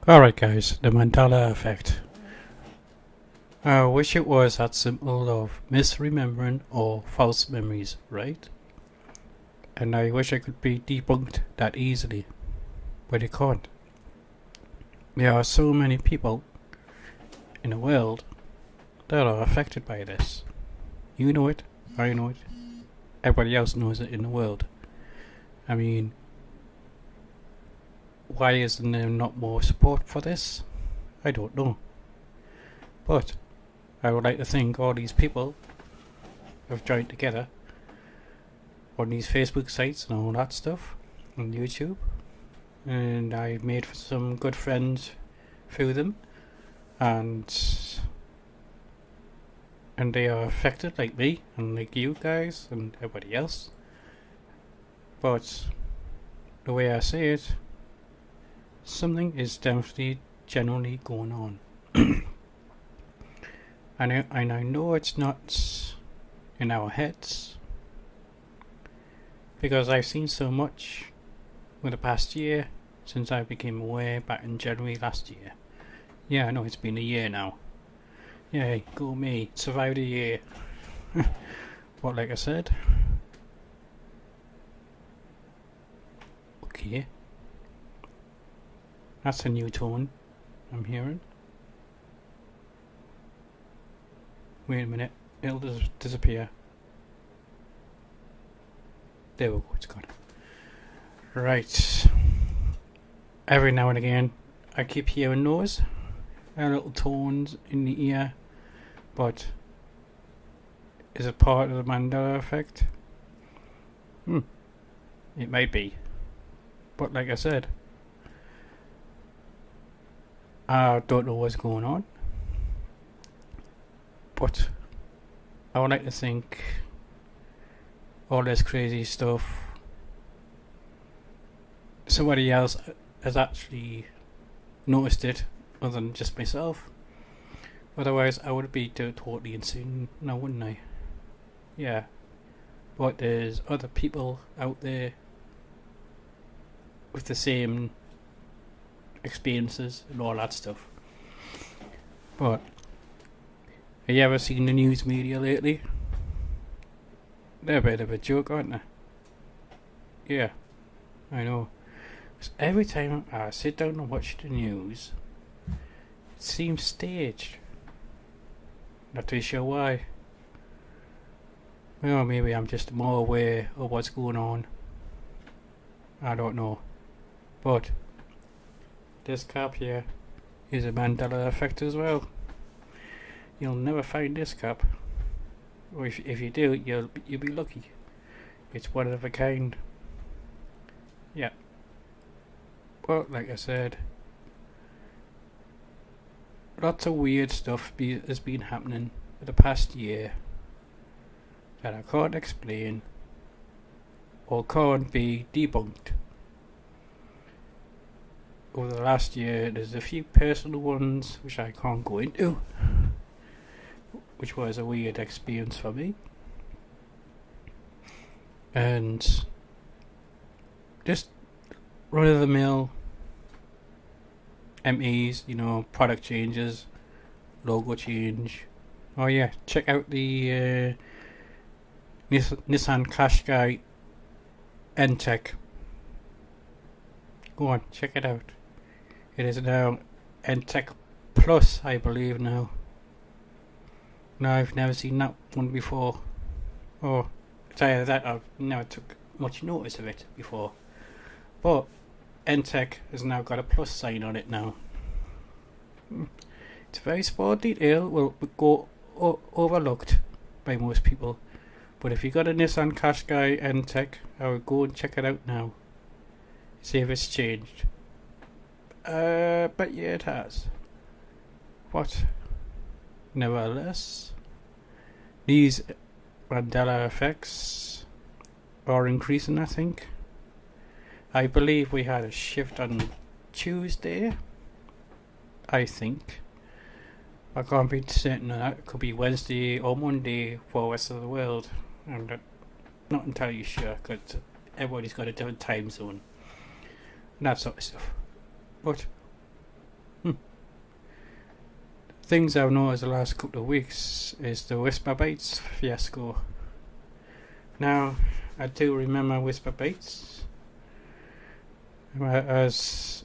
Alright guys, the Mandela Effect. I wish it was that simple of misremembering or false memories, right? And I wish I could be debunked that easily, but it can't. There are so many people in the world that are affected by this. You know it, I know it, everybody else knows it in the world. I mean, why isn't there not more support for this? I don't know. But I would like to think all these people have joined together on these Facebook sites and all that stuff on YouTube, and I made some good friends through them, and they are affected like me and like you guys and everybody else. But the way I see it, something is definitely generally going on. And I know it's not in our heads, because I've seen so much in the past year since I became aware back in January last year. Yeah, I know it's been a year now. Yay, go me, survived a year. But like I said, okay, that's a new tone I'm hearing. Wait a minute, it'll disappear. There we go, it's gone. Right. Every now and again, I keep hearing those little tones in the ear, but is it part of the Mandela Effect? It might be. But like I said, I don't know what's going on. But I would like to think all this crazy stuff, somebody else has actually noticed it other than just myself. Otherwise I would be totally insane now, wouldn't I? Yeah. But there's other people out there with the same experiences and all that stuff. But have you ever seen the news media lately? They're a bit of a joke, aren't they? Yeah, I know. 'Cause every time I sit down and watch the news, it seems staged. Not too sure why. Well, maybe I'm just more aware of what's going on. I don't know. But this cap here is a Mandela Effect as well. You'll never find this cap, or if you do, you'll be lucky. It's one of a kind. Yeah. Well, like I said, lots of weird stuff has been happening for the past year that I can't explain or can't be debunked. Over the last year, there's a few personal ones which I can't go into, which was a weird experience for me. And just run of the mill MEs, product changes, logo change. Oh yeah, check out the Nissan Qashqai N-Tech. Go on, check it out. It is now N-Tech Plus, I believe now. No, I've never seen that one before. Oh, it's either that I've never took much notice of it before. But N-Tech has now got a plus sign on it now. It's a very small detail, will go overlooked by most people. But if you got a Nissan Qashqai N-Tech, I would go and check it out now. See if it's changed. But yeah, it has. What? Nevertheless, these Mandela effects are increasing, I think. I believe we had a shift on Tuesday, I think. I can't be certain of that. It could be Wednesday or Monday for the rest of the world. I'm not entirely sure, because everybody's got a different time zone and that sort of stuff. But things I've noticed the last couple of weeks is the Whisper Bites fiasco. Now, I do remember Whisper Bites as,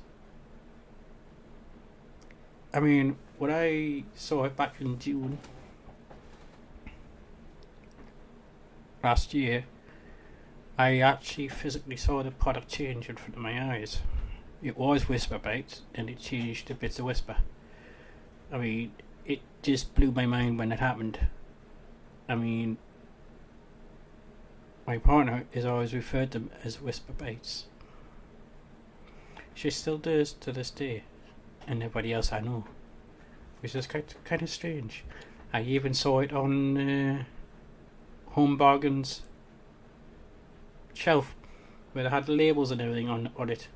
when I saw it back in June last year, I actually physically saw the product change in front of my eyes. It was Whisper Bites, and it changed to Bits of Whisper. It just blew my mind when it happened. My partner has always referred to them as Whisper Bites. She still does to this day, and everybody else I know, which is kind of strange. I even saw it on Home Bargains shelf, where they had the labels and everything on it.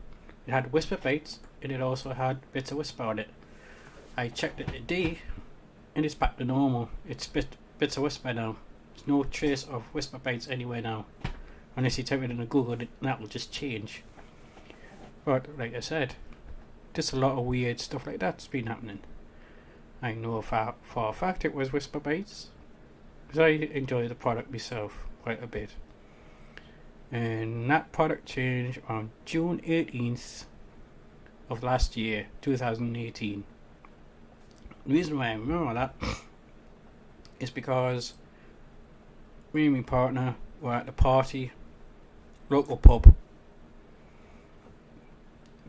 It had Whisper Bites, and it also had Bits of Whisper on it. I checked it today, and it's back to normal. It's Bits of Whisper now. There's no trace of Whisper Bites anywhere now. Unless you type it into Google, that will just change. But like I said, just a lot of weird stuff like that's been happening. I know for a fact it was Whisper Bites, because I enjoy the product myself quite a bit. And that product changed on June 18th of last year, 2018. The reason why I remember that is because me and my partner were at the party, local pub.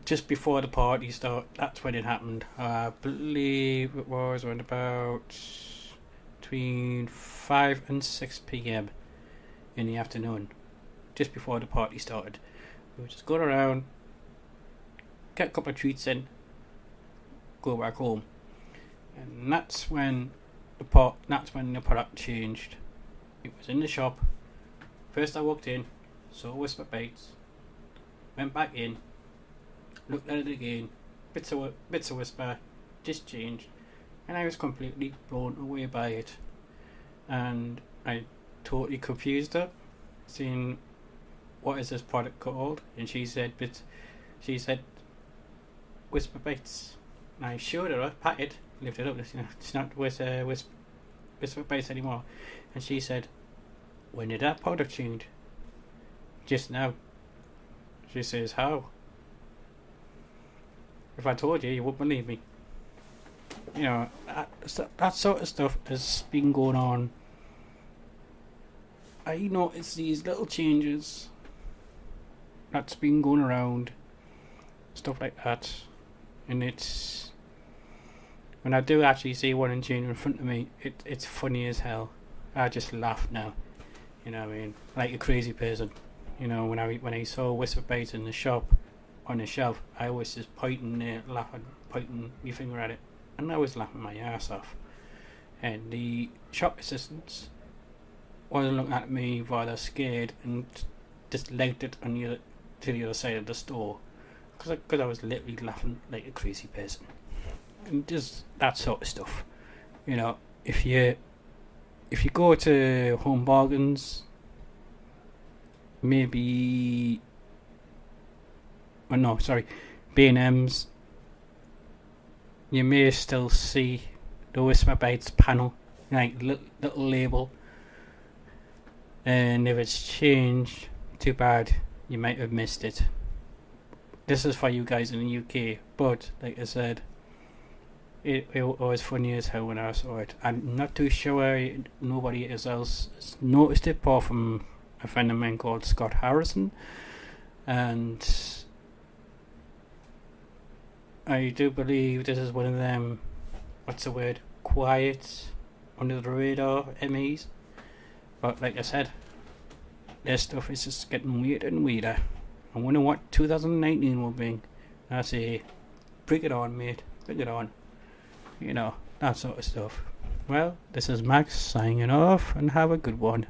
Just before the party started, that's when it happened. I believe it was around about between 5 and 6 p.m. in the afternoon, just before the party started. We were just going around, get a couple of treats in, go back home. And that's when the product changed. It was in the shop. First I walked in, saw Whisper Bites, went back in, looked at it again, bits of Whisper, just changed, and I was completely blown away by it. And I totally confused her, saying, "What is this product called?" And she said Whisper Bites. And I showed her, patted, lifted up, it's not Whisper Bites anymore. And she said, "When did that product change?" "Just now." She says, "How?" "If I told you, you wouldn't believe me." That sort of stuff has been going on. I noticed these little changes that's been going around, stuff like that, and it's, when I do actually see one and change in front of me, it's funny as hell. I just laugh now, like a crazy person. When I saw Whisper Bites in the shop on the shelf, I was just pointing there, laughing, pointing my finger at it, and I was laughing my ass off. And the shop assistants wasn't looking at me rather scared, and just legged it to the other side of the store, because I was literally laughing like a crazy person. And just that sort of stuff. If you go to Home Bargains, maybe, B&M's, you may still see the Whisper Bites panel, like little label. And if it's changed, too bad, you might have missed it. This is for you guys in the UK, but like I said, it was funny as hell when I saw it. I'm not too sure nobody else has noticed it, apart from a friend of mine called Scott Harrison. And I do believe this is one of them, quiet, under the radar MEs. But like I said, this stuff is just getting weirder and weirder. I wonder what 2019 will bring. I say, bring it on, mate, bring it on. That sort of stuff. Well, this is Max signing off, and have a good one.